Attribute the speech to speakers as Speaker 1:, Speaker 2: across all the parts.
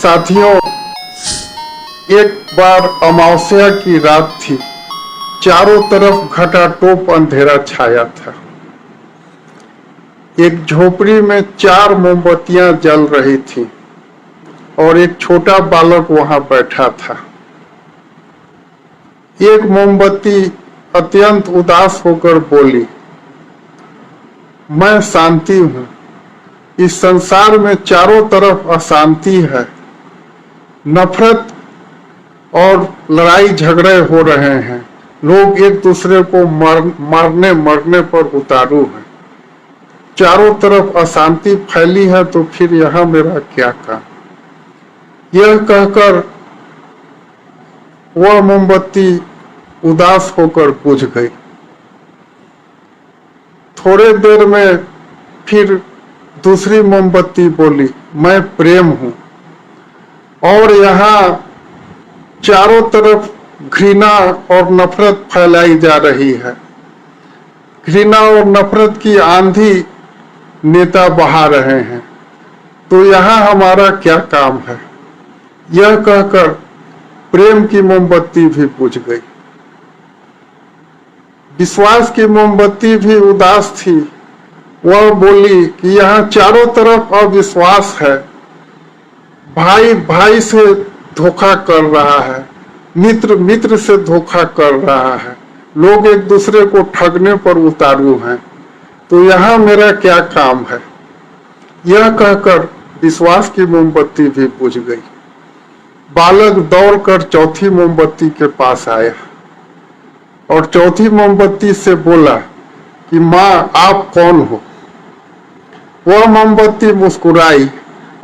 Speaker 1: साथियों, एक बार अमावस्या की रात थी। चारों तरफ घटाटोप अंधेरा छाया था। एक झोपड़ी में 4 मोमबत्तियां जल रही थीं और एक छोटा बालक वहां बैठा था। एक मोमबत्ती अत्यंत उदास होकर बोली, मैं शांति हूं। इस संसार में चारों तरफ अशांति है। नफरत और लड़ाई झगड़े हो रहे हैं। लोग एक दूसरे को मारने मरने पर उतारू हैं। चारों तरफ अशांति फैली है, तो फिर यहां मेरा क्या काम। यह कहकर वह मोमबत्ती उदास होकर बुझ गई। थोड़े देर में फिर दूसरी मोमबत्ती बोली, मैं प्रेम हूं। और यहाँ चारों तरफ घृणा और नफरत फैलाई जा रही है। घृणा और नफरत की आंधी नेता बहा रहे हैं, तो यहाँ हमारा क्या काम है। यह कहकर प्रेम की मोमबत्ती भी बुझ गई। विश्वास की मोमबत्ती भी उदास थी। वह बोली कि यहाँ चारों तरफ अविश्वास है। भाई भाई से धोखा कर रहा है, मित्र मित्र से धोखा कर रहा है। लोग एक दूसरे को ठगने पर उतारू हैं, तो यहाँ मेरा क्या काम है। यह कहकर विश्वास की मोमबत्ती भी बुझ गई। बालक दौड़कर चौथी मोमबत्ती के पास आया और चौथी मोमबत्ती से बोला कि माँ, आप कौन हो। वह मोमबत्ती मुस्कुराई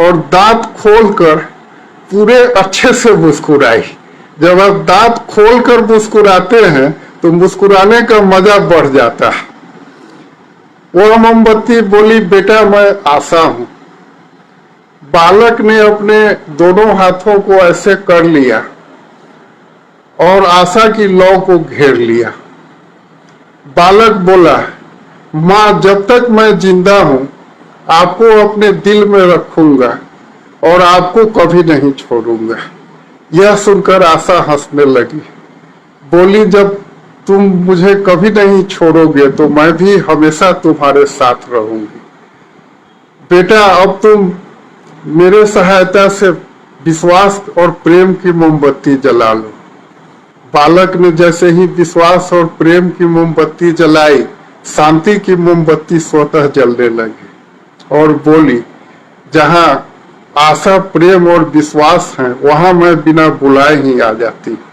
Speaker 1: और दांत खोलकर पूरे अच्छे से मुस्कुराई। जब आप दांत खोलकर मुस्कुराते हैं तो मुस्कुराने का मजा बढ़ जाता है। वह मोमबत्ती बोली, बेटा मैं आशा हूं। बालक ने अपने दोनों हाथों को ऐसे कर लिया और आशा की लौ को घेर लिया। बालक बोला, माँ, जब तक मैं जिंदा हूं आपको अपने दिल में रखूंगा और आपको कभी नहीं छोड़ूंगा। यह सुनकर आशा हंसने लगी। बोली, जब तुम मुझे कभी नहीं छोड़ोगे तो मैं भी हमेशा तुम्हारे साथ रहूंगी। बेटा, अब तुम मेरे सहायता से विश्वास और प्रेम की मोमबत्ती जला लो। बालक ने जैसे ही विश्वास और प्रेम की मोमबत्ती जलाई, शांति की मोमबत्ती स्वतः जलने लगी और बोली, जहां आशा, प्रेम और विश्वास है, वहां मैं बिना बुलाए ही आ जाती हूं।